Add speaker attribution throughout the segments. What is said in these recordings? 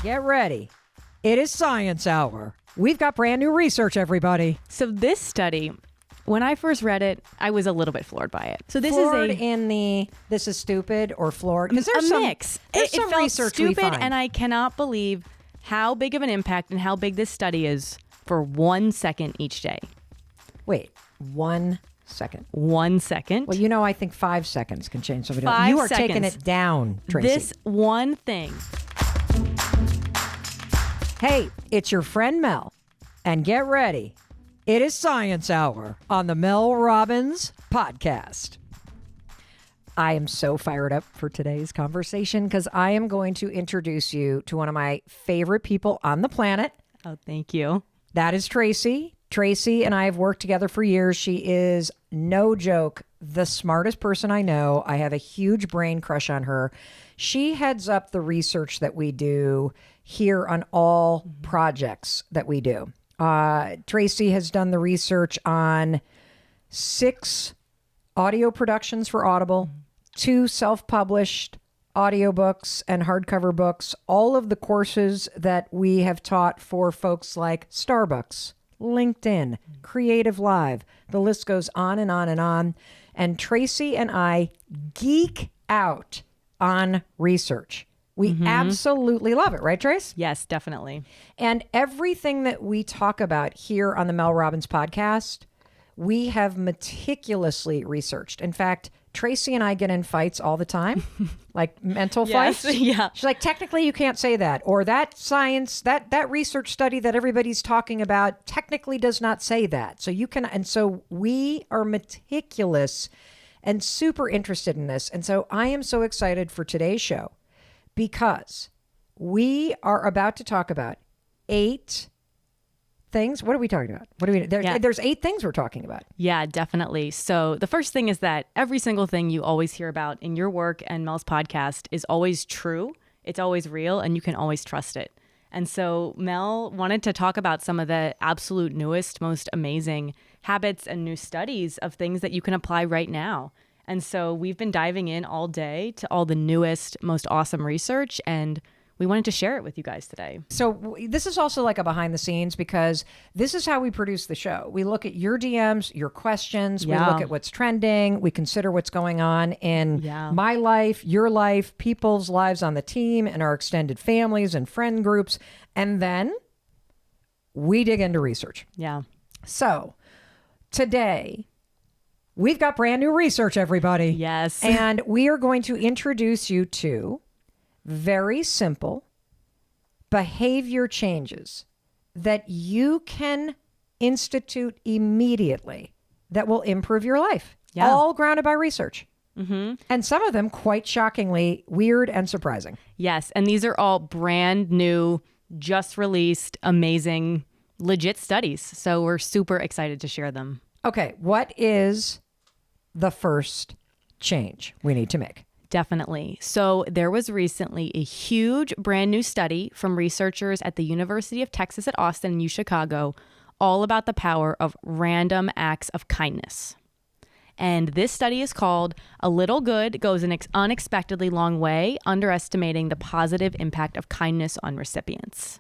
Speaker 1: Get ready. It is science hour. We've got brand new research, everybody.
Speaker 2: So this study, when I first read it, I was a little bit floored by it. So this
Speaker 1: Floored
Speaker 2: is
Speaker 1: in the this is stupid or floored? Because there's
Speaker 2: a mix.
Speaker 1: There's
Speaker 2: It
Speaker 1: some
Speaker 2: felt
Speaker 1: research we
Speaker 2: stupid,
Speaker 1: find.
Speaker 2: and I cannot believe how big of an impact and how big this study is for 1 second each day.
Speaker 1: Wait, 1 second.
Speaker 2: 1 second.
Speaker 1: Well, you know, I think 5 seconds can change somebody.
Speaker 2: 5
Speaker 1: You are
Speaker 2: seconds.
Speaker 1: taking it down, Tracey.
Speaker 2: This one thing.
Speaker 1: Hey, it's your friend Mel. And get ready. It is science hour on the Mel Robbins podcast. I am so fired up for today's conversation because I am going to introduce you to one of my favorite people on the planet.
Speaker 2: Oh, thank you.
Speaker 1: That is Tracey. Tracey and I have worked together for years. She is, no joke, the smartest person I know. I have a huge brain crush on her. She heads up the research that we do here on all projects that we do. Tracey has done the research on 6 audio productions for Audible, 2 self-published audiobooks and hardcover books, all of the courses that we have taught for folks like Starbucks, LinkedIn, Creative Live. The list goes on and on and on. And Tracey and I geek out on research. We absolutely love it, right, Trace?
Speaker 2: Yes, definitely.
Speaker 1: And everything that we talk about here on the Mel Robbins podcast, we have meticulously researched. In fact, Tracey and I get in fights all the time, like mental
Speaker 2: Yes,
Speaker 1: fights.
Speaker 2: yeah.
Speaker 1: She's like, technically you can't say that. Or that science, that research study that everybody's talking about technically does not say that. So you can, and so we are meticulous and super interested in this. And so I am so excited for today's show because we are about to talk about 8 things. What are we talking about? What do we? There's 8 things we're talking about.
Speaker 2: Yeah, definitely. So the first thing is that every single thing you always hear about in your work and Mel's podcast is always true. It's always real, and you can always trust it. And so Mel wanted to talk about some of the absolute newest, most amazing habits and new studies of things that you can apply right now. And so we've been diving in all day to all the newest, most awesome research, and we wanted to share it with you guys today.
Speaker 1: So this is also like a behind the scenes because this is how we produce the show. We look at your DMs, your questions.
Speaker 2: Yeah.
Speaker 1: We look at what's trending. We consider what's going on in
Speaker 2: Yeah.
Speaker 1: my life, your life, people's lives on the team, and our extended families and friend groups. And then we dig into research.
Speaker 2: Yeah.
Speaker 1: So today we've got brand new research, everybody.
Speaker 2: Yes.
Speaker 1: And we are going to introduce you to very simple behavior changes that you can institute immediately that will improve your life.
Speaker 2: Yeah.
Speaker 1: All grounded by research. And some of them quite shockingly weird and surprising.
Speaker 2: Yes. And these are all brand new, just released, amazing, legit studies. So we're super excited to share them.
Speaker 1: Okay, what is the first change we need to make?
Speaker 2: Definitely. So there was recently a huge brand new study from researchers at the University of Texas at Austin and Chicago, all about the power of random acts of kindness. And this study is called A Little Good Goes an Unexpectedly Long Way, Underestimating the Positive Impact of Kindness on Recipients.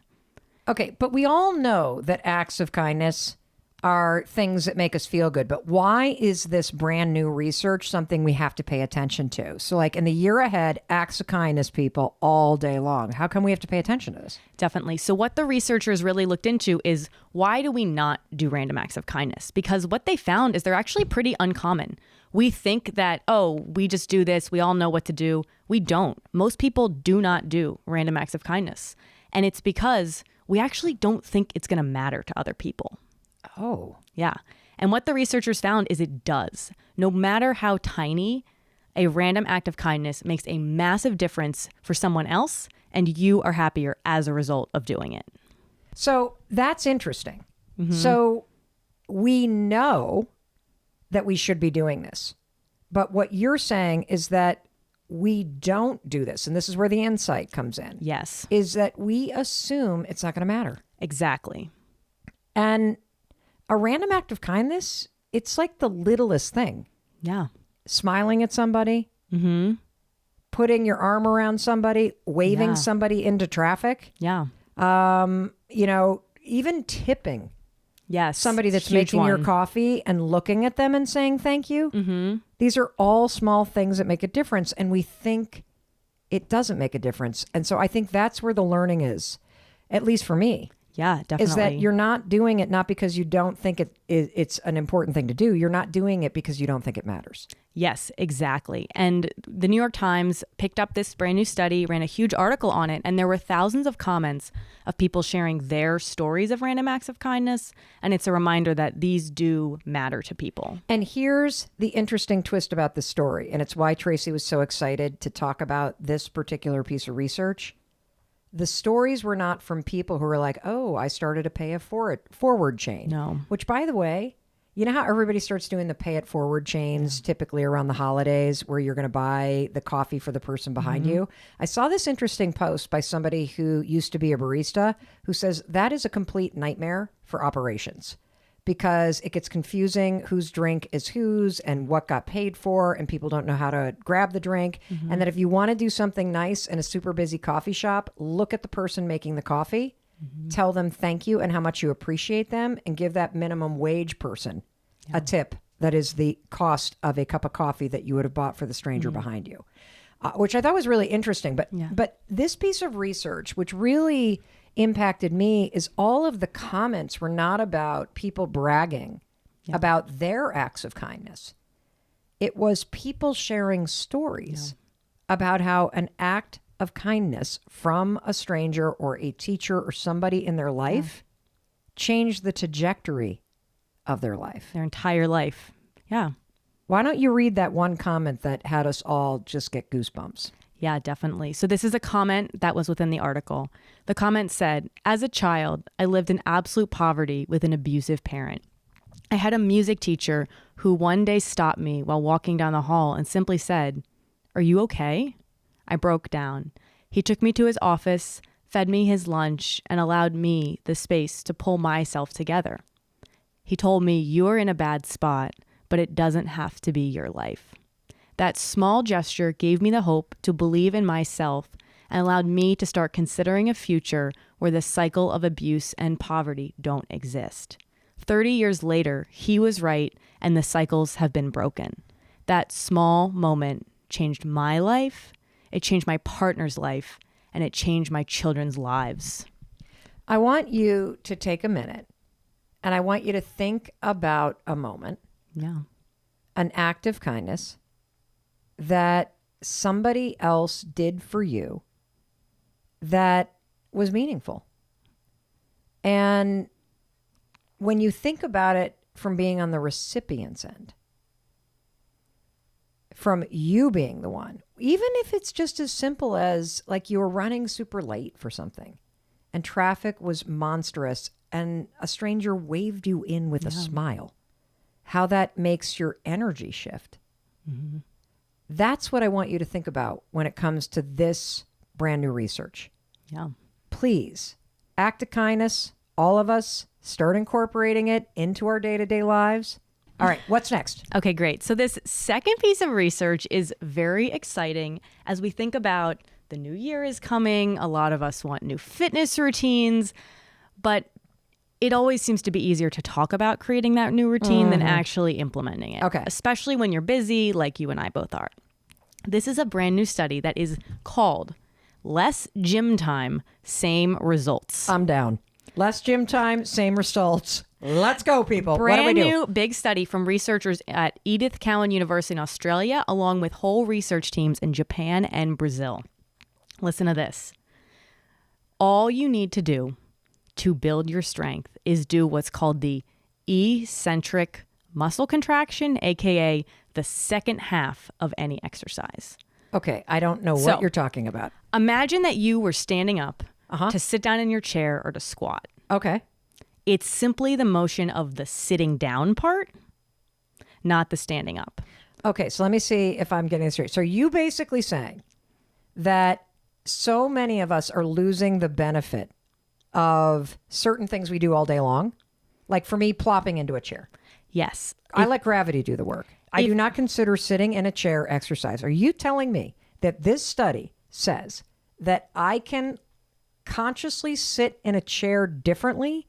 Speaker 1: Okay, but we all know that acts of kindness are things that make us feel good. But why is this brand new research something we have to pay attention to? So like in the year ahead, acts of kindness, people, all day long. How come we have to pay attention to this?
Speaker 2: Definitely. So what the researchers really looked into is why do we not do random acts of kindness? Because what they found is they're actually pretty uncommon. We think that, oh, we just do this. We all know what to do. We don't. Most people do not do random acts of kindness. And it's because we actually don't think it's going to matter to other people.
Speaker 1: Oh.
Speaker 2: Yeah. And what the researchers found is it does. No matter how tiny, a random act of kindness makes a massive difference for someone else, and you are happier as a result of doing it.
Speaker 1: So that's interesting. So we know that we should be doing this. But what you're saying is that we don't do this. And this is where the insight comes in.
Speaker 2: Yes,
Speaker 1: Is that we assume it's not going to matter.
Speaker 2: exactly.
Speaker 1: And a random act of kindness, it's like the littlest thing.
Speaker 2: Yeah.
Speaker 1: Smiling at somebody, putting your arm around somebody, waving somebody into traffic.
Speaker 2: Yeah.
Speaker 1: Even tipping.
Speaker 2: Yes.
Speaker 1: Somebody that's
Speaker 2: Huge
Speaker 1: making your
Speaker 2: one.
Speaker 1: coffee and looking at them and saying thank you. Mm-hmm. These are all small things that make a difference. And we think it doesn't make a difference. And so I think that's where the learning is, at least for me.
Speaker 2: Yeah, definitely.
Speaker 1: Is that you're not doing it not because you don't think it's an important thing to do. You're not doing it because you don't think it matters.
Speaker 2: Yes, exactly. And the New York Times picked up this brand new study, ran a huge article on it, and there were thousands of comments of people sharing their stories of random acts of kindness. And it's a reminder that these do matter to people.
Speaker 1: And here's the interesting twist about this story, and it's why Tracey was so excited to talk about this particular piece of research. The stories were not from people who were like, oh, I started a pay it forward chain.
Speaker 2: No.
Speaker 1: Which, by the way, you know how everybody starts doing the pay it forward chains typically around the holidays where you're going to buy the coffee for the person behind you? I saw this interesting post by somebody who used to be a barista who says that is a complete nightmare for operations because it gets confusing whose drink is whose and what got paid for, and people don't know how to grab the drink. And that if you want to do something nice in a super busy coffee shop, look at the person making the coffee, tell them thank you and how much you appreciate them, and give that minimum wage person a tip that is the cost of a cup of coffee that you would have bought for the stranger behind you, which I thought was really interesting. But this piece of research, which really impacted me, is all of the comments were not about people bragging about their acts of kindness. It was people sharing stories about how an act of kindness from a stranger or a teacher or somebody in their life changed the trajectory of their life.
Speaker 2: Their entire life. Yeah.
Speaker 1: Why don't you read that one comment that had us all just get goosebumps?
Speaker 2: Yeah, definitely. So this is a comment that was within the article. The comment said, as a child, I lived in absolute poverty with an abusive parent. I had a music teacher who one day stopped me while walking down the hall and simply said, "Are you okay?" I broke down. He took me to his office, fed me his lunch, and allowed me the space to pull myself together. He told me, "You're in a bad spot, but it doesn't have to be your life." That small gesture gave me the hope to believe in myself and allowed me to start considering a future where the cycle of abuse and poverty don't exist. 30 years later, he was right, and the cycles have been broken. That small moment changed my life, it changed my partner's life, and it changed my children's lives.
Speaker 1: I want you to take a minute, and I want you to think about a moment, an act of kindness that somebody else did for you that was meaningful. And when you think about it from being on the recipient's end, from you being the one, even if it's just as simple as like you were running super late for something and traffic was monstrous and a stranger waved you in with a smile, how that makes your energy shift. That's what I want you to think about when it comes to this brand new research.
Speaker 2: Yeah.
Speaker 1: Please, act of kindness, all of us, start incorporating it into our day-to-day lives. All right, what's next?
Speaker 2: Okay, great. So this second piece of research is very exciting as we think about the new year is coming. A lot of us want new fitness routines, but it always seems to be easier to talk about creating that new routine than actually implementing it.
Speaker 1: Okay.
Speaker 2: Especially when you're busy, like you and I both are. This is a brand new study that is called Less Gym Time, Same Results.
Speaker 1: I'm down. Less gym time, same results. Let's go, people. What do we
Speaker 2: Brand
Speaker 1: do?
Speaker 2: new big study from researchers at Edith Cowan University in Australia, along with whole research teams in Japan and Brazil. Listen to this. All you need to do to build your strength is do what's called the eccentric muscle contraction, aka the second half of any exercise.
Speaker 1: Okay, I don't know what you're talking about.
Speaker 2: Imagine that you were standing up to sit down in your chair or to squat.
Speaker 1: Okay.
Speaker 2: It's simply the motion of the sitting down part, not the standing up.
Speaker 1: Okay, so let me see if I'm getting this straight. So are you basically saying that so many of us are losing the benefit of certain things we do all day long? Like for me, plopping into a chair.
Speaker 2: Yes.
Speaker 1: I let gravity do the work. I do not consider sitting in a chair exercise. Are you telling me that this study says that I can consciously sit in a chair differently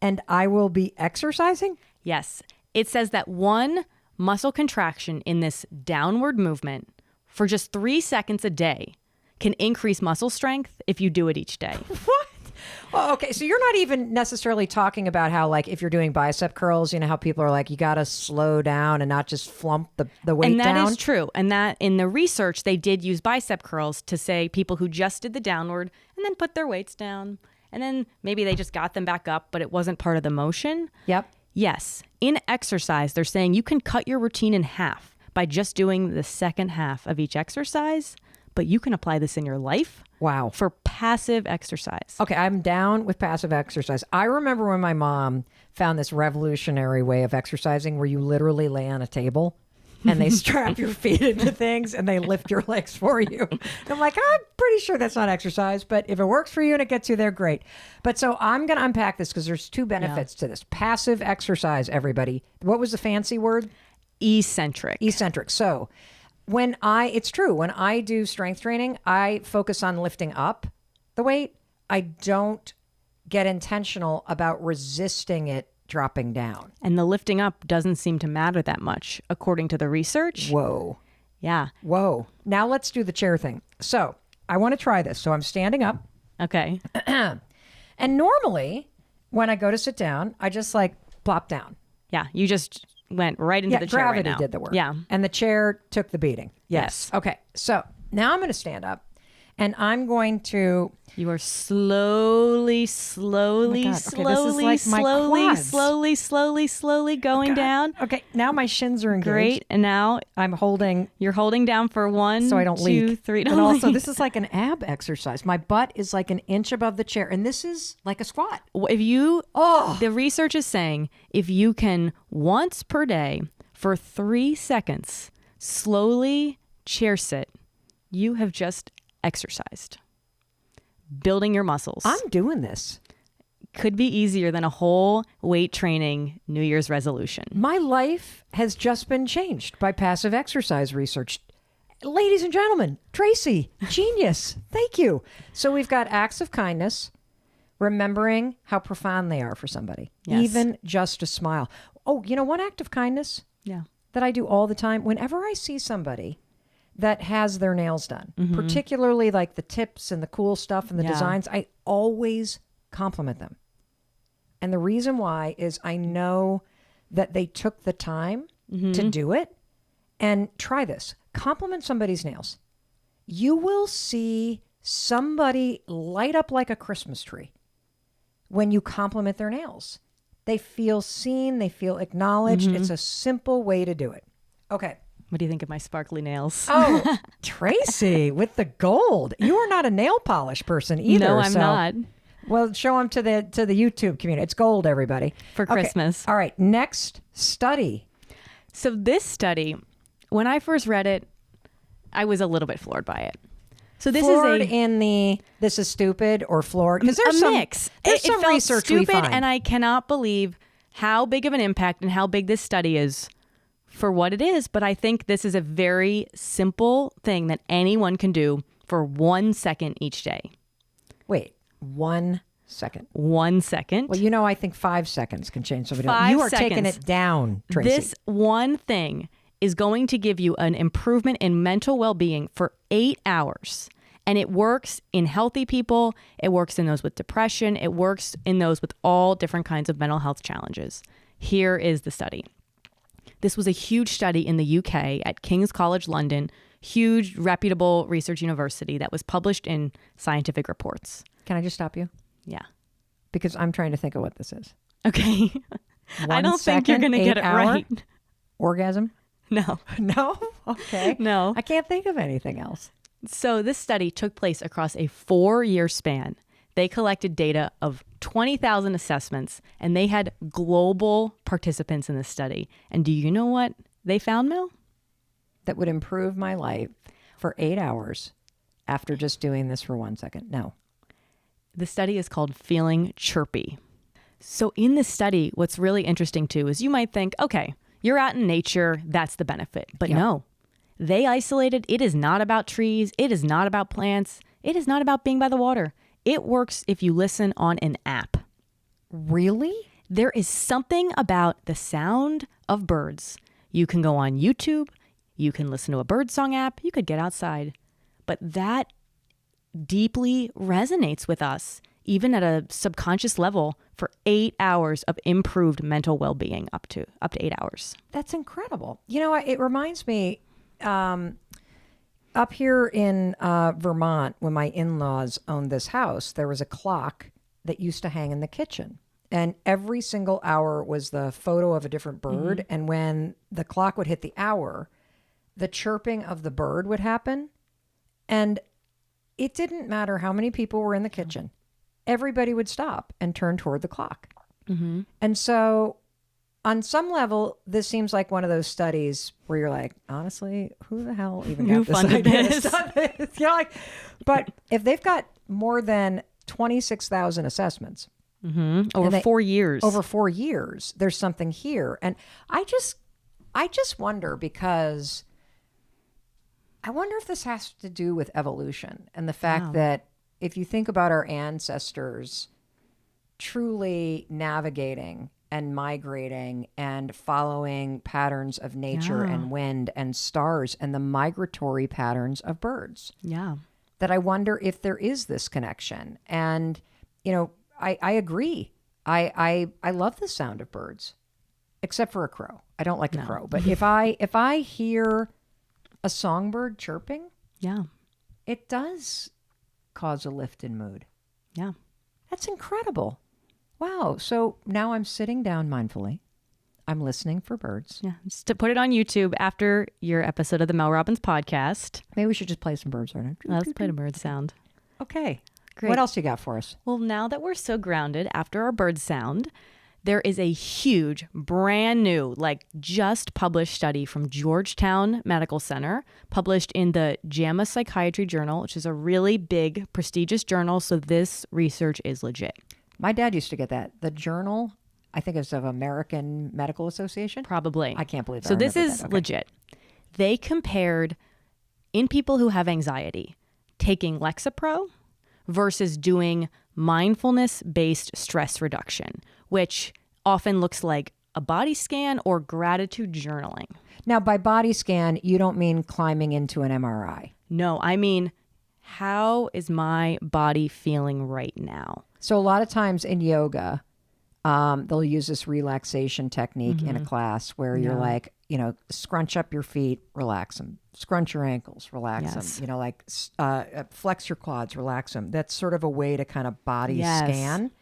Speaker 1: and I will be exercising?
Speaker 2: Yes. It says that one muscle contraction in this downward movement for just 3 seconds a day can increase muscle strength if you do it each day.
Speaker 1: What? Well, okay, so you're not even necessarily talking about how, like, if you're doing bicep curls, you know how people are like, you got to slow down and not just flump the weight
Speaker 2: And that
Speaker 1: down?
Speaker 2: is true. And that in the research, they did use bicep curls to say people who just did the downward and then put their weights down. And then maybe they just got them back up, but it wasn't part of the motion.
Speaker 1: Yep.
Speaker 2: Yes. In exercise, they're saying you can cut your routine in half by just doing the second half of each exercise, but you can apply this in your life.
Speaker 1: Wow.
Speaker 2: For passive exercise.
Speaker 1: Okay, I'm down with passive exercise. I remember when my mom found this revolutionary way of exercising where you literally lay on a table and they strap your feet into things and they lift your legs for you. I'm like, I'm pretty sure that's not exercise, but if it works for you and it gets you there, great. But so I'm going to unpack this because there's two benefits to this. Passive exercise, everybody. What was the fancy word?
Speaker 2: Eccentric.
Speaker 1: Eccentric. So it's true. When I do strength training, I focus on lifting up the weight. I don't get intentional about resisting it dropping down.
Speaker 2: And the lifting up doesn't seem to matter that much, according to the research.
Speaker 1: Whoa.
Speaker 2: Yeah.
Speaker 1: Whoa. Now let's do the chair thing. So I want to try this. So I'm standing up.
Speaker 2: Okay.
Speaker 1: And normally when I go to sit down, I just like plop down.
Speaker 2: Yeah. You just went right into the chair
Speaker 1: gravity
Speaker 2: right now.
Speaker 1: did the work.
Speaker 2: Yeah.
Speaker 1: And the chair took the beating. Yes. Okay. So now I'm going to stand up and I'm going to...
Speaker 2: You are slowly going down.
Speaker 1: Okay. Now my shins are engaged.
Speaker 2: Great. And now you're holding down for 1,
Speaker 1: so I don't
Speaker 2: 2,
Speaker 1: leak.
Speaker 2: 3.
Speaker 1: And also, this is like an ab exercise. My butt is like an inch above the chair, and this is like a squat.
Speaker 2: The research is saying if you can once per day for 3 seconds slowly chair sit, you have just exercised. Building your muscles.
Speaker 1: I'm doing this.
Speaker 2: Could be easier than a whole weight training New Year's resolution.
Speaker 1: My life has just been changed by passive exercise research. Ladies and gentlemen, Tracey, genius. Thank you. So we've got acts of kindness, remembering how profound they are for somebody.
Speaker 2: Yes.
Speaker 1: Even just a smile. Oh, one act of kindness that I do all the time, whenever I see somebody that has their nails done, particularly like the tips and the cool stuff and the designs, I always compliment them. And the reason why is I know that they took the time to do it. And try this. Compliment somebody's nails. You will see somebody light up like a Christmas tree when you compliment their nails. They feel seen. They feel acknowledged. It's a simple way to do it. Okay.
Speaker 2: What do you think of my sparkly nails?
Speaker 1: Oh, Tracey with the gold. You are not a nail polish person either.
Speaker 2: No, I'm not.
Speaker 1: Well, show them to the YouTube community. It's gold, everybody.
Speaker 2: For Christmas.
Speaker 1: All right. Next study.
Speaker 2: So this study, when I first read it, I was a little bit floored by it. So this this is stupid or floored? Because there's some mix.
Speaker 1: There's
Speaker 2: it
Speaker 1: some
Speaker 2: felt
Speaker 1: research
Speaker 2: stupid,
Speaker 1: we find.
Speaker 2: and I cannot believe how big of an impact and how big this study is for what it is. But I think this is a very simple thing that anyone can do for 1 second each day.
Speaker 1: Wait, 1 second.
Speaker 2: 1 second.
Speaker 1: Well, I think 5 seconds can change somebody.
Speaker 2: 5
Speaker 1: You are
Speaker 2: seconds.
Speaker 1: taking it down, Tracey.
Speaker 2: This one thing is going to give you an improvement in mental well-being for 8 hours. And it works in healthy people. It works in those with depression. It works in those with all different kinds of mental health challenges. Here is the study. This was a huge study in the UK at King's College London, huge reputable research university that was published in scientific reports.
Speaker 1: Can I just stop you?
Speaker 2: Yeah.
Speaker 1: Because I'm trying to think of what this is.
Speaker 2: Okay. I don't think you're going to get it right.
Speaker 1: Orgasm?
Speaker 2: No.
Speaker 1: No? Okay.
Speaker 2: No.
Speaker 1: I can't think of anything else.
Speaker 2: So this study took place across a 4-year span. They collected data of 20,000 assessments, and they had global participants in this study. And do you know what they found, Mel?
Speaker 1: That would improve my life for 8 hours after just doing this for 1 second. No.
Speaker 2: The study is called Feeling Chirpy. So in this study, what's really interesting too is you might think, okay, you're out in nature, that's the benefit. But no, They isolated. It is not about trees. It is not about plants. It is not about being by the water. It works if you listen on an app.
Speaker 1: Really?
Speaker 2: There is something about the sound of birds. You can go on YouTube. You can listen to a birdsong app. You could get outside. But that deeply resonates with us, even at a subconscious level, for 8 hours of improved mental well-being, up to 8 hours.
Speaker 1: That's incredible. You know, it reminds me up here in Vermont, when my in-laws owned this house, there was a clock that used to hang in the kitchen. And every single hour was the photo of a different bird. Mm-hmm. And when the clock would hit the hour, the chirping of the bird would happen. And it didn't matter how many people were in the kitchen. Everybody would stop and turn toward the clock. Mm-hmm. And so on some level, this seems like one of those studies where you're like, honestly, who the hell even got this idea to stop this? You know, like, but if they've got more than 26,000 assessments,
Speaker 2: mm-hmm. Over 4 years.
Speaker 1: Over 4 years, there's something here. And I just wonder, because I wonder if this has to do with evolution and the fact that if you think about our ancestors truly navigating and migrating and following patterns of nature and wind and stars and the migratory patterns of birds.
Speaker 2: Yeah.
Speaker 1: That I wonder if there is this connection. And, you know, I agree. I love the sound of birds, except for a crow. I don't like a crow. But if I hear a songbird chirping, it does cause a lift in mood.
Speaker 2: Yeah.
Speaker 1: That's incredible. Wow. So now I'm sitting down mindfully. I'm listening for birds.
Speaker 2: Yeah. Just to put it on YouTube after your episode of the Mel Robbins podcast.
Speaker 1: Maybe we should just play some birds right now.
Speaker 2: Let's play a bird sound.
Speaker 1: Okay.
Speaker 2: Great.
Speaker 1: What else you got for us?
Speaker 2: Well, now that we're so grounded after our bird sound, there is a huge, brand new, just published study from Georgetown Medical Center, published in the JAMA Psychiatry Journal, which is a really big, prestigious journal. So this research is legit.
Speaker 1: My dad used to get that. The journal, I think it's of American Medical Association.
Speaker 2: Probably.
Speaker 1: I can't believe that.
Speaker 2: So this is legit. They compared in people who have anxiety, taking Lexapro versus doing mindfulness-based stress reduction, which often looks like a body scan or gratitude journaling.
Speaker 1: Now, by body scan, you don't mean climbing into an MRI.
Speaker 2: No, I mean, how is my body feeling right now?
Speaker 1: So a lot of times in yoga, they'll use this relaxation technique in a class where you're like, you know, scrunch up your feet, relax them. Scrunch your ankles, relax them. You know, flex your quads, relax them. That's sort of a way to kind of body scan.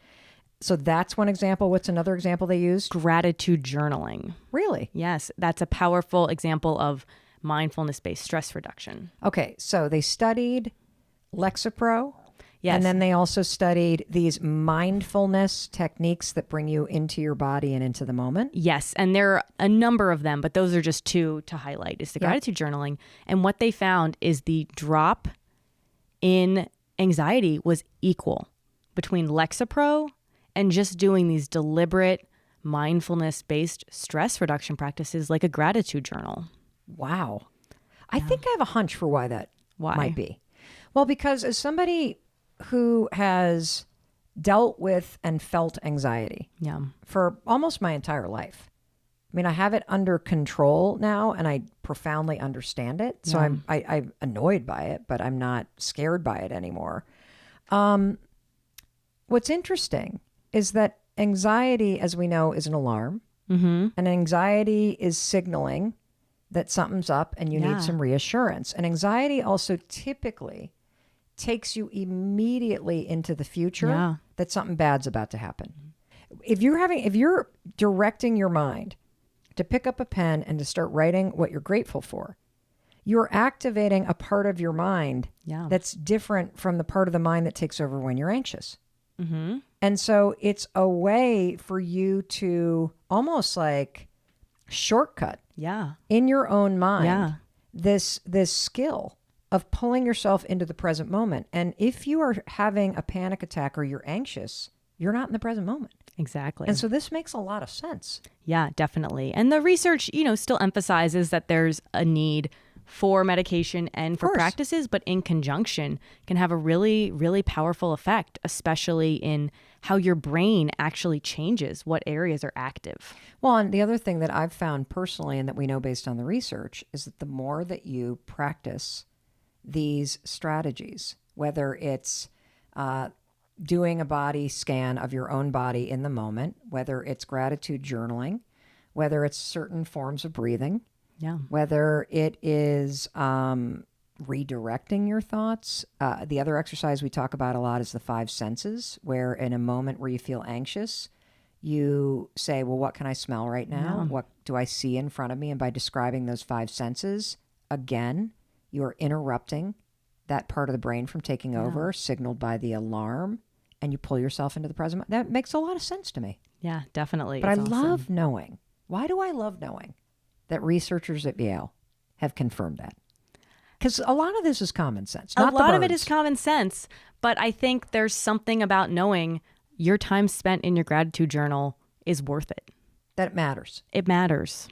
Speaker 1: So that's one example. What's another example they used?
Speaker 2: Gratitude journaling.
Speaker 1: Really?
Speaker 2: Yes, that's a powerful example of mindfulness-based stress reduction.
Speaker 1: Okay, so they studied Lexapro.
Speaker 2: Yes.
Speaker 1: And then they also studied these mindfulness techniques that bring you into your body and into the moment.
Speaker 2: Yes. And there are a number of them, but those are just two to highlight. Is the gratitude journaling. And what they found is the drop in anxiety was equal between Lexapro and just doing these deliberate mindfulness-based stress reduction practices like a gratitude journal.
Speaker 1: Wow. I think I have a hunch for why that might be. Well, because as somebody who has dealt with and felt anxiety for almost my entire life. I mean, I have it under control now and I profoundly understand it. So I'm annoyed by it, but I'm not scared by it anymore. What's interesting is that anxiety, as we know, is an alarm. Mm-hmm. And anxiety is signaling that something's up and you need some reassurance. And anxiety also typically takes you immediately into the future that something bad's about to happen. If you're directing your mind to pick up a pen and to start writing what you're grateful for, you're activating a part of your mind that's different from the part of the mind that takes over when you're anxious. Mm-hmm. And so it's a way for you to almost like shortcut in your own mind this skill of pulling yourself into the present moment. And if you are having a panic attack or you're anxious, you're not in the present moment.
Speaker 2: Exactly.
Speaker 1: And so this makes a lot of sense.
Speaker 2: Yeah, definitely. And the research, still emphasizes that there's a need for medication and for
Speaker 1: course.
Speaker 2: practices, but in conjunction can have a really, really powerful effect, especially in how your brain actually changes, what areas are active.
Speaker 1: Well, and the other thing that I've found personally and that we know based on the research is that the more that you practice these strategies, whether it's doing a body scan of your own body in the moment, whether it's gratitude journaling, whether it's certain forms of breathing, whether it is redirecting your thoughts. The other exercise we talk about a lot is the 5 senses, where in a moment where you feel anxious, you say, well, what can I smell right now?
Speaker 2: Yeah.
Speaker 1: What do I see in front of me? And by describing those 5 senses, again, you're interrupting that part of the brain from taking over, signaled by the alarm, and you pull yourself into the present moment. That makes a lot of sense to me.
Speaker 2: Yeah, definitely.
Speaker 1: But I
Speaker 2: It's awesome.
Speaker 1: love knowing. Why do I love knowing that researchers at Yale have confirmed that? Because a lot of this is common sense. Not
Speaker 2: a lot
Speaker 1: the
Speaker 2: of it
Speaker 1: birds.
Speaker 2: is common sense, but I think there's something about knowing your time spent in your gratitude journal is worth it.
Speaker 1: That it matters.
Speaker 2: It matters.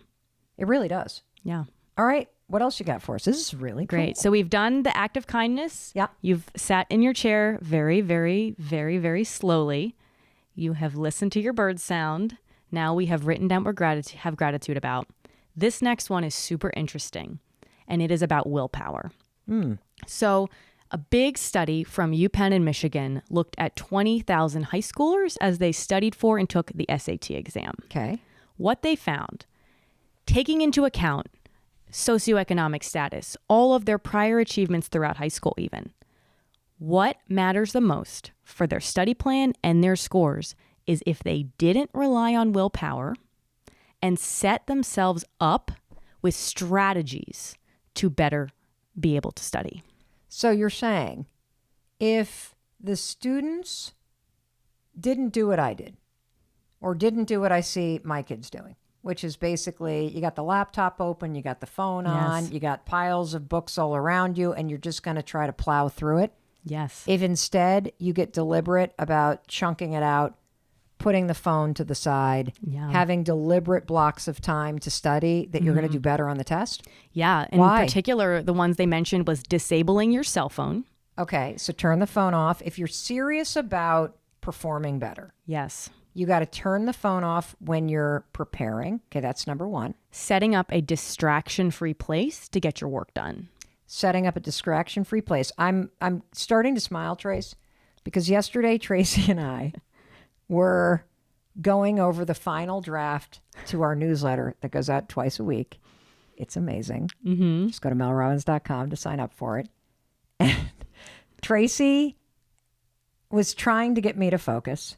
Speaker 1: It really does.
Speaker 2: Yeah.
Speaker 1: All right. What else you got for us? This is really
Speaker 2: Great.
Speaker 1: cool.
Speaker 2: So we've done the act of kindness.
Speaker 1: Yeah.
Speaker 2: You've sat in your chair very, very, very, very slowly. You have listened to your bird sound. Now we have written down what we have gratitude about. This next one is super interesting, and it is about willpower. So a big study from UPenn in Michigan looked at 20,000 high schoolers as they studied for and took the SAT exam.
Speaker 1: Okay.
Speaker 2: What they found, taking into account socioeconomic status, all of their prior achievements throughout high school even, what matters the most for their study plan and their scores is if they didn't rely on willpower and set themselves up with strategies to better be able to study.
Speaker 1: So you're saying if the students didn't do what I did or didn't do what I see my kids doing, which is basically you got the laptop open, you got the phone on, you got piles of books all around you, and you're just going to try to plow through it.
Speaker 2: Yes.
Speaker 1: If instead you get deliberate about chunking it out, putting the phone to the side, having deliberate blocks of time to study, that you're going to do better on the test?
Speaker 2: Yeah. In
Speaker 1: Why?
Speaker 2: particular, the ones they mentioned was disabling your cell phone.
Speaker 1: Okay, so turn the phone off. If you're serious about performing better,
Speaker 2: Yes.
Speaker 1: you got to turn the phone off when you're preparing. Okay, that's number 1.
Speaker 2: Setting up a distraction-free place to get your work done.
Speaker 1: Setting up a distraction-free place. I'm starting to smile, Trace, because yesterday Tracey and I were going over the final draft to our newsletter that goes out twice a week. It's amazing. Just go to melrobbins.com to sign up for it. And Tracey was trying to get me to focus.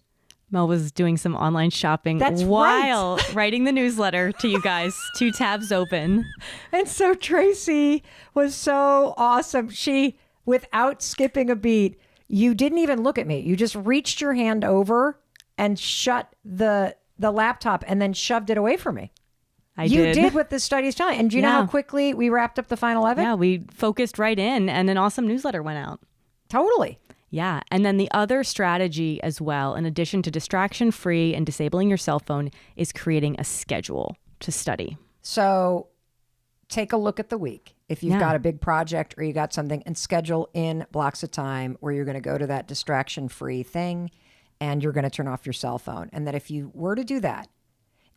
Speaker 2: Mel was doing some online shopping
Speaker 1: That's
Speaker 2: while writing the newsletter to you guys, 2 tabs open.
Speaker 1: And so Tracey was so awesome. She, without skipping a beat, you didn't even look at me. You just reached your hand over and shut the laptop and then shoved it away from me. You did what the study's telling. And do you know how quickly we wrapped up the final of it?
Speaker 2: Yeah, we focused right in and an awesome newsletter went out.
Speaker 1: Totally.
Speaker 2: Yeah. And then the other strategy as well, in addition to distraction-free and disabling your cell phone, is creating a schedule to study.
Speaker 1: So take a look at the week. If you've got a big project or you got something, and schedule in blocks of time where you're going to go to that distraction-free thing and you're going to turn off your cell phone. And that if you were to do that,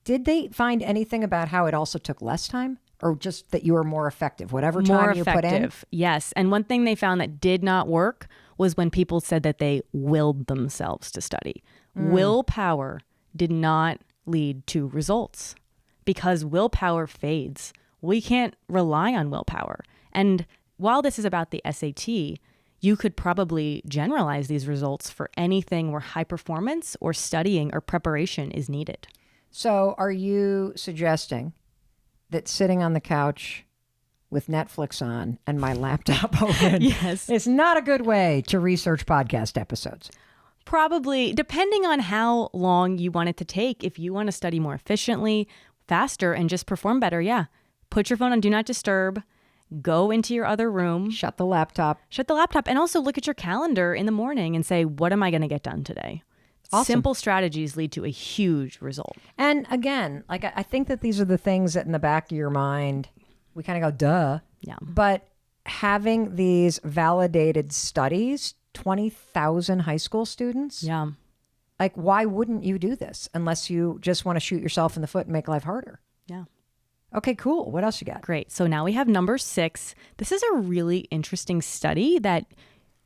Speaker 1: did they find anything about how it also took less time, or just that you were more effective, whatever time you put in?
Speaker 2: Yes. And one thing they found that did not work was when people said that they willed themselves to study. Willpower did not lead to results because willpower fades. We can't rely on willpower. And while this is about the SAT, you could probably generalize these results for anything where high performance or studying or preparation is needed.
Speaker 1: So are you suggesting that sitting on the couch with Netflix on and my laptop open is not a good way to research podcast episodes?
Speaker 2: Probably, depending on how long you want it to take. If you want to study more efficiently, faster, and just perform better, put your phone on Do Not Disturb. Go into your other room.
Speaker 1: Shut the laptop.
Speaker 2: And also look at your calendar in the morning and say, what am I going to get done today?
Speaker 1: Awesome.
Speaker 2: Simple strategies lead to a huge result.
Speaker 1: And again, like I think that these are the things that in the back of your mind, we kind of go, duh.
Speaker 2: Yeah.
Speaker 1: But having these validated studies, 20,000 high school students,
Speaker 2: Yeah.
Speaker 1: like, why wouldn't you do this unless you just want to shoot yourself in the foot and make life harder?
Speaker 2: Yeah.
Speaker 1: Okay, cool. What else you got?
Speaker 2: Great. So now we have number 6. This is a really interesting study that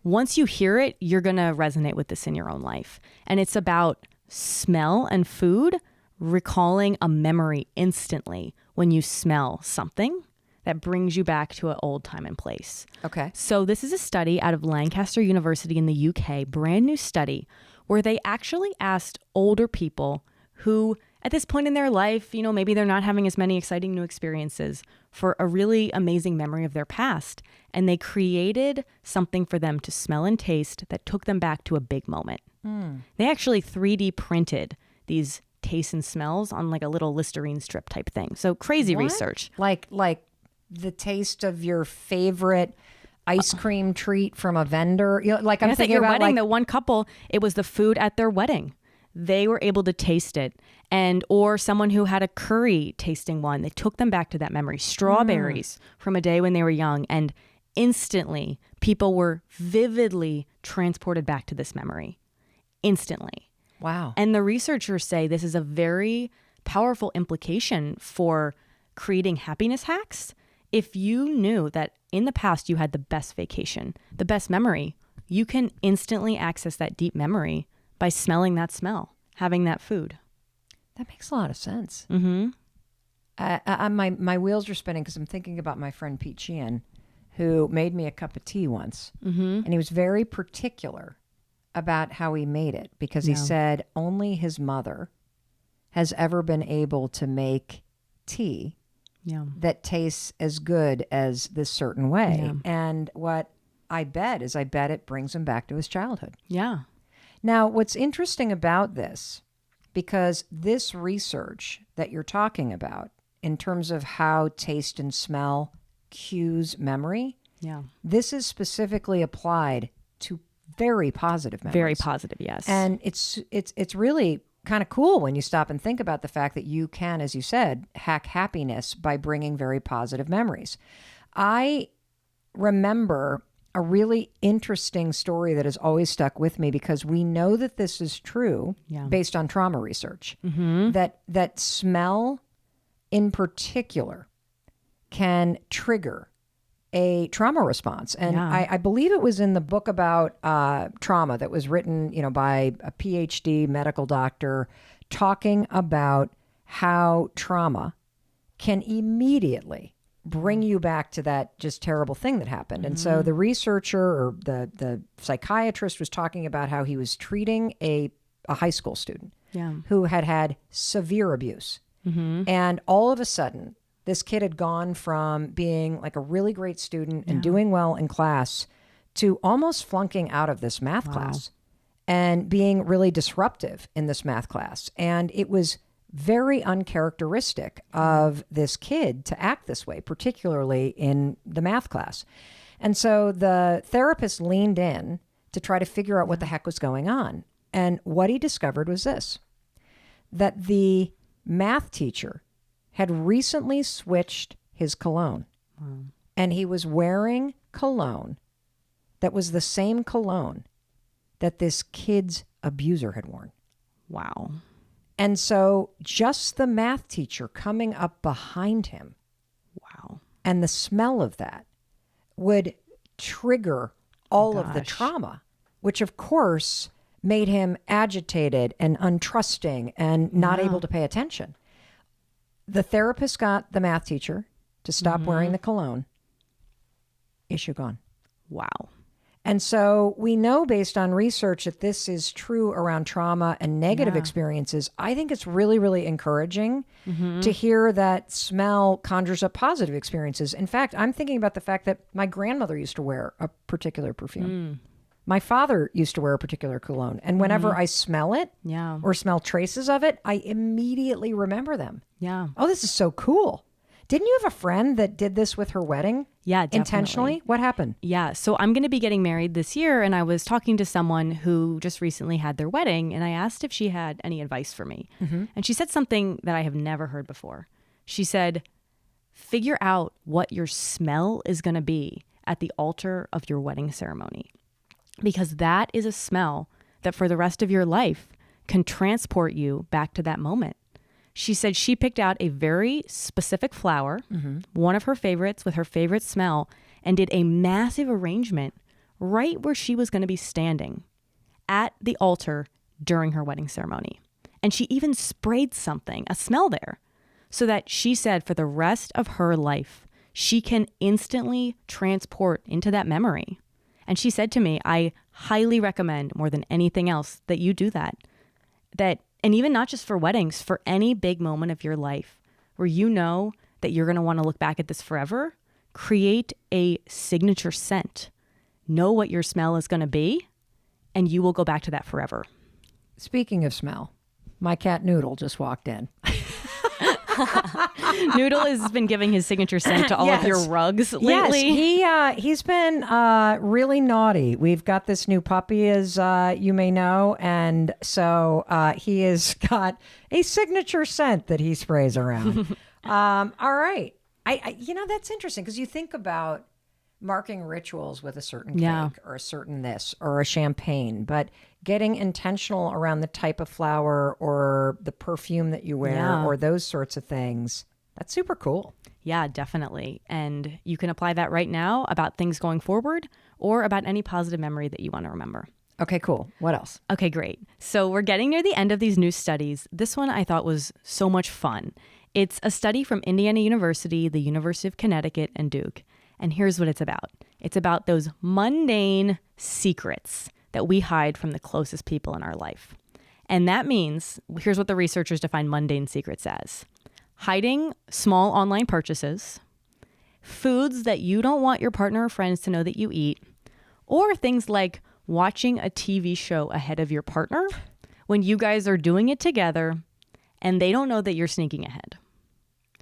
Speaker 2: once you hear it, you're going to resonate with this in your own life. And it's about smell and food recalling a memory instantly when you smell something that brings you back to an old time and place.
Speaker 1: Okay.
Speaker 2: So this is a study out of Lancaster University in the UK, brand new study, where they actually asked older people who at this point in their life, maybe they're not having as many exciting new experiences, for a really amazing memory of their past. And they created something for them to smell and taste that took them back to a big moment. They actually 3D printed these tastes and smells on like a little Listerine strip type thing. So crazy research.
Speaker 1: Like the taste of your favorite ice cream treat from a vendor. Like I'm
Speaker 2: Yes, at
Speaker 1: thinking
Speaker 2: your
Speaker 1: about
Speaker 2: wedding, the one couple, it was the food at their wedding. They were able to taste it. Or someone who had a curry tasting one, they took them back to that memory. Strawberries from a day when they were young. And instantly, people were vividly transported back to this memory. Instantly.
Speaker 1: Wow.
Speaker 2: And the researchers say this is a very powerful implication for creating happiness hacks. If you knew that in the past you had the best vacation, the best memory, you can instantly access that deep memory by smelling that smell, having that food.
Speaker 1: That makes a lot of sense.
Speaker 2: Mm-hmm.
Speaker 1: My wheels are spinning because I'm thinking about my friend Pete Sheehan, who made me a cup of tea once.
Speaker 2: Mm-hmm.
Speaker 1: And he was very particular about how he made it because he said only his mother has ever been able to make tea that tastes as good as this certain way.
Speaker 2: Yeah.
Speaker 1: And what I bet it brings him back to his childhood.
Speaker 2: Yeah.
Speaker 1: Now, what's interesting about this, because this research that you're talking about in terms of how taste and smell cues memory, this is specifically applied to very positive memories.
Speaker 2: Very positive, yes.
Speaker 1: And it's really kind of cool when you stop and think about the fact that you can, as you said, hack happiness by bringing very positive memories. I remember a really interesting story that has always stuck with me because we know that this is true based on trauma research.
Speaker 2: Mm-hmm.
Speaker 1: That smell in particular can trigger a trauma response. And I believe it was in the book about trauma that was written, by a PhD medical doctor talking about how trauma can immediately bring you back to that just terrible thing that happened. And so the researcher or the psychiatrist was talking about how he was treating a high school student who had severe abuse. Mm-hmm. And all of a sudden, this kid had gone from being like a really great student and doing well in class to almost flunking out of this math class and being really disruptive in this math class. And it was very uncharacteristic of this kid to act this way, particularly in the math class. And so the therapist leaned in to try to figure out what the heck was going on. And what he discovered was this, that the math teacher had recently switched his cologne. Wow. And he was wearing cologne that was the same cologne that this kid's abuser had worn.
Speaker 2: Wow.
Speaker 1: And so just the math teacher coming up behind him, and the smell of that would trigger all of the trauma, which of course made him agitated and untrusting and not able to pay attention. The therapist got the math teacher to stop wearing the cologne. Issue gone.
Speaker 2: Wow.
Speaker 1: And so we know based on research that this is true around trauma and negative experiences. I think it's really, really encouraging to hear that smell conjures up positive experiences. In fact, I'm thinking about the fact that my grandmother used to wear a particular perfume. My father used to wear a particular cologne. And whenever I smell it or smell traces of it, I immediately remember them.
Speaker 2: Yeah.
Speaker 1: Oh, this is so cool. Didn't you have a friend that did this with her wedding?
Speaker 2: Yeah, definitely.
Speaker 1: Intentionally? What happened?
Speaker 2: Yeah. So I'm going to be getting married this year. And I was talking to someone who just recently had their wedding. And I asked if she had any advice for me. And she said something that I have never heard before. She said, figure out what your smell is going to be at the altar of your wedding ceremony, because that is a smell that for the rest of your life can transport you back to that moment. She said she picked out a very specific flower, one of her favorites with her favorite smell, and did a massive arrangement right where she was going to be standing at the altar during her wedding ceremony. And she even sprayed something, a smell there, so that she said for the rest of her life, she can instantly transport into that memory. And she said to me, I highly recommend more than anything else that you do that. And even not just for weddings, for any big moment of your life where you know that you're going to want to look back at this forever, create a signature scent. Know what your smell is going to be, and you will go back to that forever.
Speaker 1: Speaking of smell, my cat Noodle just walked in.
Speaker 2: Noodle has been giving his signature scent to all of your rugs lately.
Speaker 1: Yes, he's been really naughty. We've got this new puppy, as you may know, and so he has got a signature scent that he sprays around. All right. I that's interesting because you think about marking rituals with a certain cake or a certain this or a champagne, but getting intentional around the type of flower or the perfume that you wear or those sorts of things, that's super cool.
Speaker 2: Yeah, definitely. And you can apply that right now about things going forward or about any positive memory that you want to remember.
Speaker 1: Okay, cool. What else?
Speaker 2: Okay, great. So we're getting near the end of these new studies. This one I thought was so much fun. It's a study from Indiana University, the University of Connecticut, and Duke. And here's what it's about. It's about those mundane secrets that we hide from the closest people in our life. And that means, here's what the researchers define mundane secrets as: hiding small online purchases, foods that you don't want your partner or friends to know that you eat, or things like watching a TV show ahead of your partner when you guys are doing it together and they don't know that you're sneaking ahead.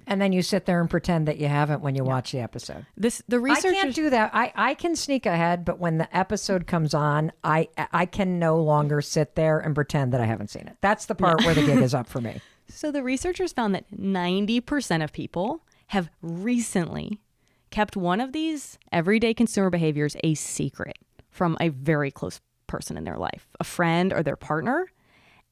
Speaker 1: And then you sit there and pretend that you haven't when you watch the episode.
Speaker 2: The researchers...
Speaker 1: I can't do that. I can sneak ahead, but when the episode comes on, I can no longer sit there and pretend that I haven't seen it. That's the part where the gig is up for me.
Speaker 2: So the researchers found that 90% of people have recently kept one of these everyday consumer behaviors a secret from a very close person in their life, a friend or their partner.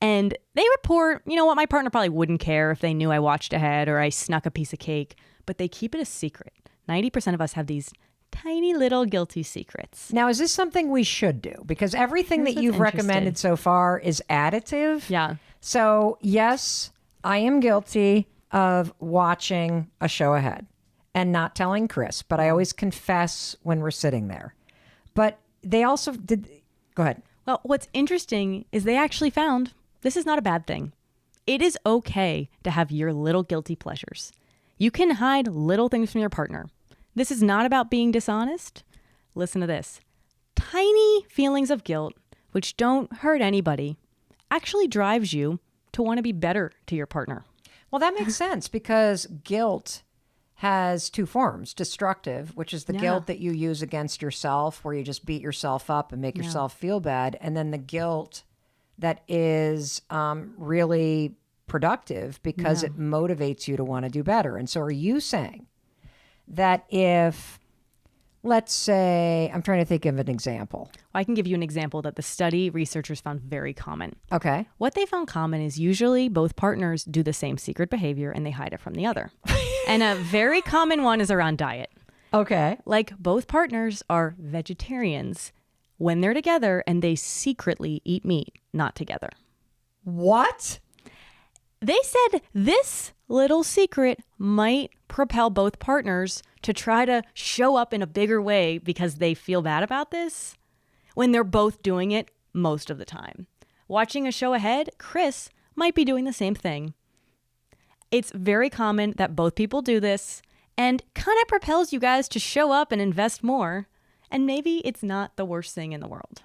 Speaker 2: And they report, you know what, my partner probably wouldn't care if they knew I watched ahead or I snuck a piece of cake, but they keep it a secret. 90% of us have these tiny little guilty secrets.
Speaker 1: Now, is this something we should do? Because everything that you've recommended so far is additive.
Speaker 2: Yeah.
Speaker 1: So, yes, I am guilty of watching a show ahead and not telling Chris, but I always confess when we're sitting there. But they also did... Go ahead.
Speaker 2: Well, what's interesting is they actually found this is not a bad thing. It is okay to have your little guilty pleasures. You can hide little things from your partner. This is not about being dishonest. Listen to this. Tiny feelings of guilt, which don't hurt anybody, actually drives you to want to be better to your partner.
Speaker 1: Well, that makes sense because guilt has two forms. Destructive, which is the guilt that you use against yourself, where you just beat yourself up and make yourself feel bad. And then the guilt that is really productive because it motivates you to want to do better. And so are you saying that if, let's say, I'm trying to think of an example.
Speaker 2: I can give you an example that the study researchers found very common.
Speaker 1: Okay.
Speaker 2: What they found common is usually both partners do the same secret behavior and they hide it from the other. And a very common one is around diet.
Speaker 1: Okay.
Speaker 2: Like both partners are vegetarians when they're together and they secretly eat meat, not together.
Speaker 1: What?
Speaker 2: They said this little secret might propel both partners to try to show up in a bigger way because they feel bad about this when they're both doing it most of the time. Watching a show ahead, Chris might be doing the same thing. It's very common that both people do this and kind of propels you guys to show up and invest more. And maybe it's not the worst thing in the world.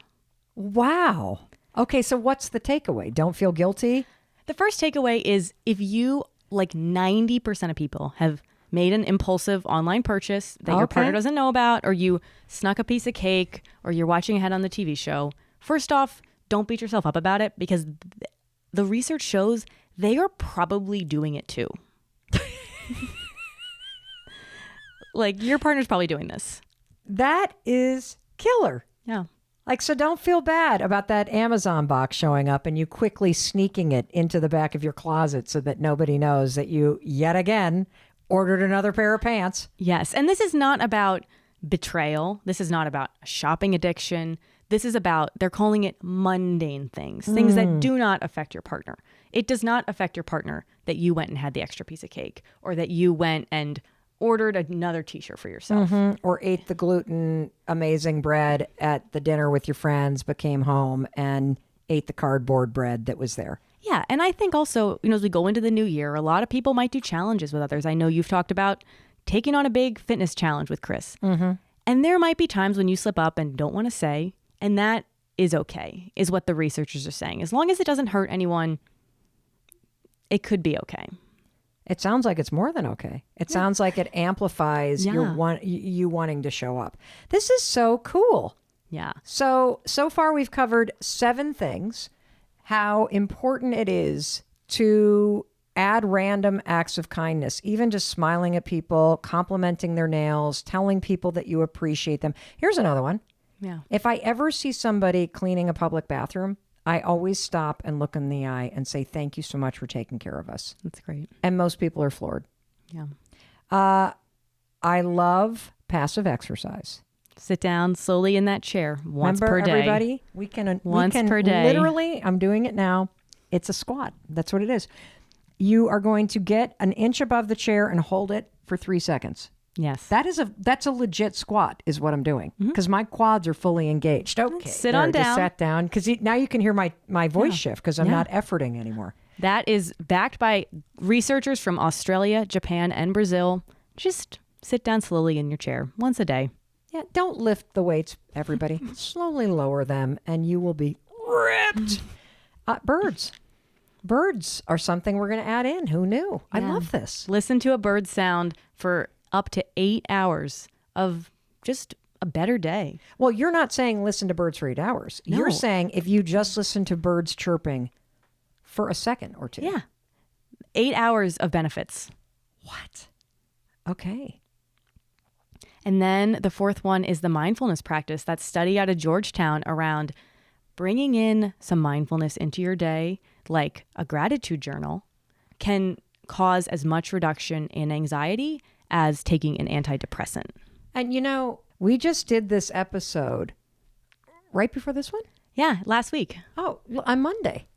Speaker 1: Wow. Okay, so what's the takeaway? Don't feel guilty?
Speaker 2: The first takeaway is if you, like 90% of people, have made an impulsive online purchase that your partner doesn't know about, or you snuck a piece of cake, or you're watching ahead on the TV show, first off, don't beat yourself up about it because the research shows they are probably doing it too. Like your partner's probably doing this.
Speaker 1: That is killer.
Speaker 2: Yeah.
Speaker 1: Like, so don't feel bad about that Amazon box showing up and you quickly sneaking it into the back of your closet so that nobody knows that you, yet again, ordered another pair of pants.
Speaker 2: Yes. And this is not about betrayal. This is not about shopping addiction. This is about, they're calling it mundane things, things that do not affect your partner. It does not affect your partner that you went and had the extra piece of cake or that you went and ordered another t-shirt for yourself.
Speaker 1: Or ate the gluten amazing bread at the dinner with your friends, but came home and ate the cardboard bread that was there.
Speaker 2: Yeah. And I think also, as we go into the new year, a lot of people might do challenges with others. I know you've talked about taking on a big fitness challenge with Chris. And there might be times when you slip up and don't want to say, and that is okay, is what the researchers are saying. As long as it doesn't hurt anyone, it could be okay.
Speaker 1: It sounds like it's more than okay. It sounds like it amplifies you wanting to show up. This is so cool.
Speaker 2: Yeah.
Speaker 1: So far we've covered 7 things. How important it is to add random acts of kindness, even just smiling at people, complimenting their nails, telling people that you appreciate them. Here's another one.
Speaker 2: Yeah.
Speaker 1: If I ever see somebody cleaning a public bathroom, I always stop and look in the eye and say, thank you so much for taking care of us.
Speaker 2: That's great.
Speaker 1: And most people are floored.
Speaker 2: Yeah.
Speaker 1: I love passive exercise.
Speaker 2: Sit down slowly in that chair once per day.
Speaker 1: Everybody, we can
Speaker 2: per day.
Speaker 1: Literally, I'm doing it now. It's a squat. That's what it is. You are going to get an inch above the chair and hold it for 3 seconds.
Speaker 2: Yes.
Speaker 1: That's a legit squat is what I'm doing because my quads are fully engaged. Okay.
Speaker 2: Sit on down.
Speaker 1: Just sat down because now you can hear my voice shift because I'm not efforting anymore.
Speaker 2: That is backed by researchers from Australia, Japan, and Brazil. Just sit down slowly in your chair once a day.
Speaker 1: Yeah. Don't lift the weights, everybody. Slowly lower them and you will be ripped. Birds. Birds are something we're going to add in. Who knew? I love this.
Speaker 2: Listen to a bird sound for up to 8 hours of just a better day.
Speaker 1: Well, you're not saying listen to birds for 8 hours.
Speaker 2: No.
Speaker 1: You're saying if you just listen to birds chirping for a second or two.
Speaker 2: Yeah. 8 hours of benefits.
Speaker 1: What? Okay.
Speaker 2: And then the fourth one is the mindfulness practice. That study out of Georgetown around bringing in some mindfulness into your day, like a gratitude journal, can cause as much reduction in anxiety as taking an antidepressant.
Speaker 1: And we just did this episode right before this one?
Speaker 2: Yeah, last week.
Speaker 1: Oh, on Monday.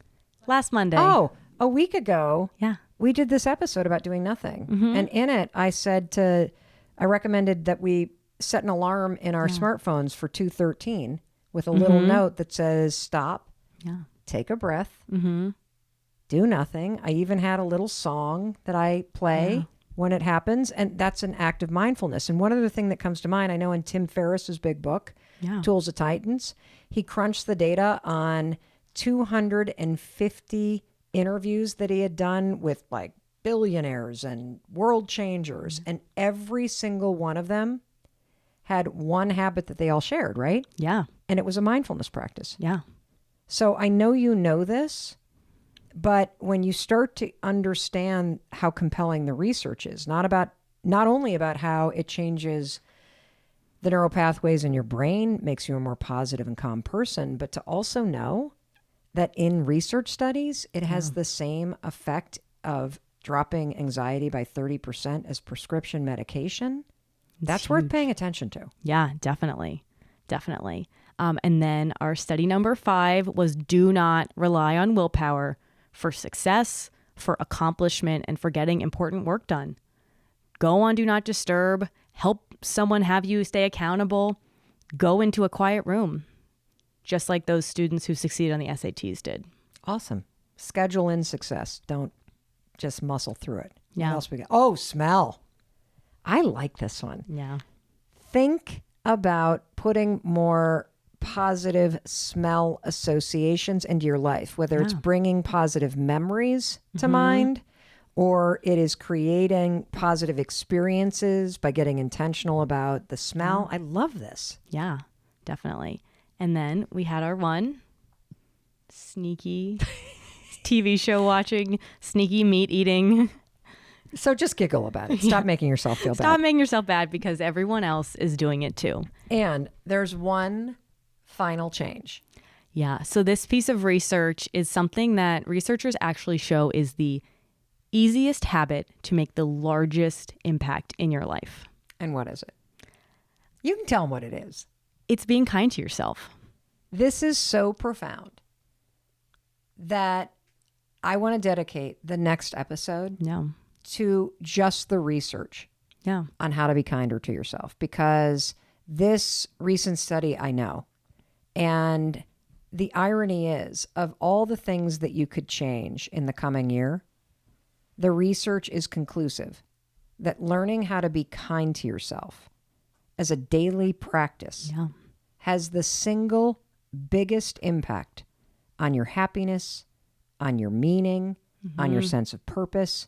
Speaker 2: Last Monday.
Speaker 1: Oh, a week ago.
Speaker 2: Yeah.
Speaker 1: We did this episode about doing nothing. And in it, I recommended that we set an alarm in our smartphones for 2:13 with a little note that says, stop, take a breath, do nothing. I even had a little song that I play when it happens. And that's an act of mindfulness. And one other thing that comes to mind, I know in Tim Ferriss's big book, Tools of Titans, he crunched the data on 250 interviews that he had done with like billionaires and world changers. And every single one of them had one habit that they all shared, right?
Speaker 2: Yeah.
Speaker 1: And it was a mindfulness practice.
Speaker 2: Yeah.
Speaker 1: So I know you know this, but when you start to understand how compelling the research is, not only about how it changes the neural pathways in your brain, makes you a more positive and calm person, but to also know that in research studies, it has the same effect of dropping anxiety by 30% as prescription medication. That's worth paying attention to.
Speaker 2: Yeah, definitely. Definitely. And then our study number 5 was do not rely on willpower for success, for accomplishment, and for getting important work done. Go on Do Not Disturb. Help someone have you stay accountable. Go into a quiet room, just like those students who succeeded on the SATs did.
Speaker 1: Awesome. Schedule in success. Don't just muscle through it.
Speaker 2: Yeah.
Speaker 1: What else we got? Oh, smell. I like this one.
Speaker 2: Yeah.
Speaker 1: Think about putting more positive smell associations into your life, whether it's bringing positive memories to mind or it is creating positive experiences by getting intentional about the smell. I love this.
Speaker 2: Yeah, definitely. And then we had our one sneaky TV show watching, sneaky meat eating,
Speaker 1: So just giggle about it. Stop making yourself feel bad.
Speaker 2: Stop making yourself bad because everyone else is doing it too.
Speaker 1: And there's one final change.
Speaker 2: Yeah. So this piece of research is something that researchers actually show is the easiest habit to make the largest impact in your life.
Speaker 1: And what is it? You can tell them what it is.
Speaker 2: It's being kind to yourself.
Speaker 1: This is so profound that I want to dedicate the next episode to just the research on how to be kinder to yourself, because this recent study I know, and the irony is of all the things that you could change in the coming year, the research is conclusive that learning how to be kind to yourself as a daily practice has the single biggest impact on your happiness, on your meaning, on your sense of purpose.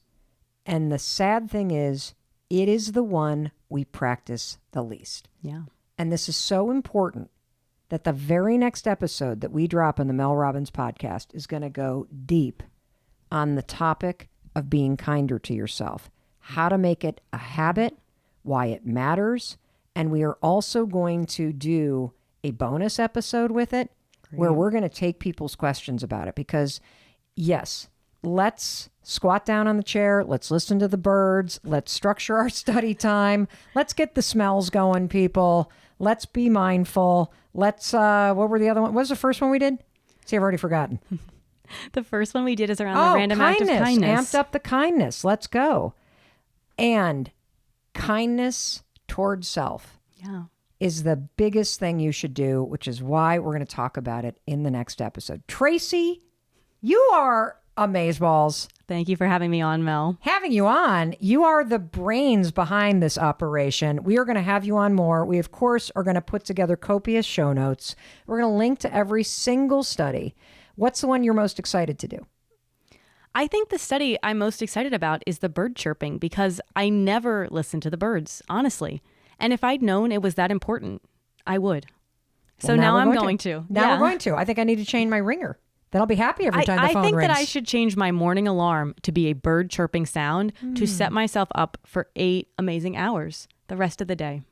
Speaker 1: And the sad thing is, it is the one we practice the least.
Speaker 2: Yeah.
Speaker 1: And this is so important that the very next episode that we drop in the Mel Robbins podcast is going to go deep on the topic of being kinder to yourself, how to make it a habit, why it matters. And we are also going to do a bonus episode with it where we're going to take people's questions about it, because yes, let's squat down on the chair. Let's listen to the birds. Let's structure our study time. Let's get the smells going, people. Let's be mindful. Let's, what were the other one? What was the first one we did? See, I've already forgotten.
Speaker 2: The first one we did is around the random act of kindness.
Speaker 1: Amped up the kindness. Let's go. And kindness towards self is the biggest thing you should do, which is why we're going to talk about it in the next episode. Tracey, you are amazeballs.
Speaker 2: Thank you for having me on, Mel.
Speaker 1: Having you on, you are the brains behind this operation. We are going to have you on more. We, of course, are going to put together copious show notes. We're going to link to every single study. What's the one you're most excited to do?
Speaker 2: I think the study I'm most excited about is the bird chirping, because I never listen to the birds, honestly. And if I'd known it was that important, I would. So
Speaker 1: Well,
Speaker 2: now I'm
Speaker 1: we're
Speaker 2: going to.
Speaker 1: Now we're going to. I think I need to change my ringer. Then I'll be happy every time the phone
Speaker 2: I think
Speaker 1: rings.
Speaker 2: that I should change my morning alarm to be a bird chirping sound to set myself up for 8 amazing hours the rest of the day.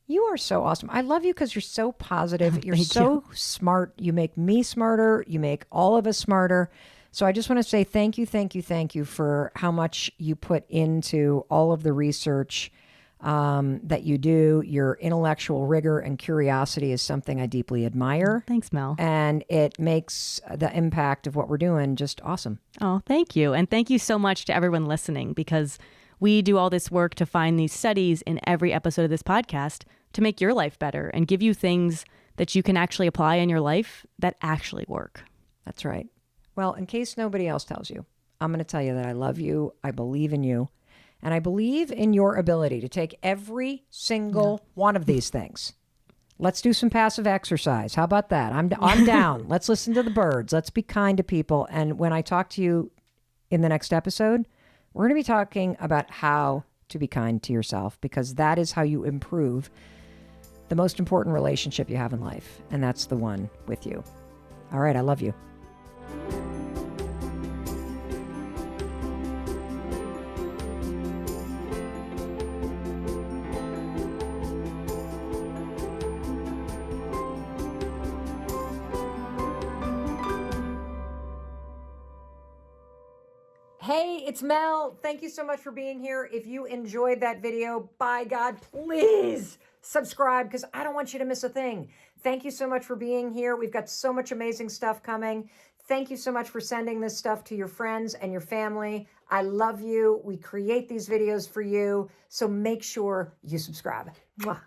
Speaker 1: You are so awesome. I love you because you're so positive. You're
Speaker 2: Thank
Speaker 1: so smart. You make me smarter. You make all of us smarter. So I just want to say thank you for how much you put into all of the research that you do. Your intellectual rigor and curiosity is something I deeply admire.
Speaker 2: Thanks, Mel.
Speaker 1: And it makes the impact of what we're doing just awesome.
Speaker 2: Oh, thank you. And thank you so much to everyone listening, because we do all this work to find these studies in every episode of this podcast to make your life better and give you things that you can actually apply in your life that actually work.
Speaker 1: That's right. Well, in case nobody else tells you, I'm going to tell you that I love you. I believe in you. And I believe in your ability to take every single one of these things. Let's do some passive exercise. How about that? I'm down. Let's listen to the birds. Let's be kind to people. And when I talk to you in the next episode, we're going to be talking about how to be kind to yourself, because that is how you improve the most important relationship you have in life. And that's the one with you. All right. I love you. Hey, it's Mel. Thank you so much for being here. If you enjoyed that video, by God, please subscribe, because I don't want you to miss a thing. Thank you so much for being here. We've got so much amazing stuff coming. Thank you so much for sending this stuff to your friends and your family. I love you. We create these videos for you, so make sure you subscribe. Mwah.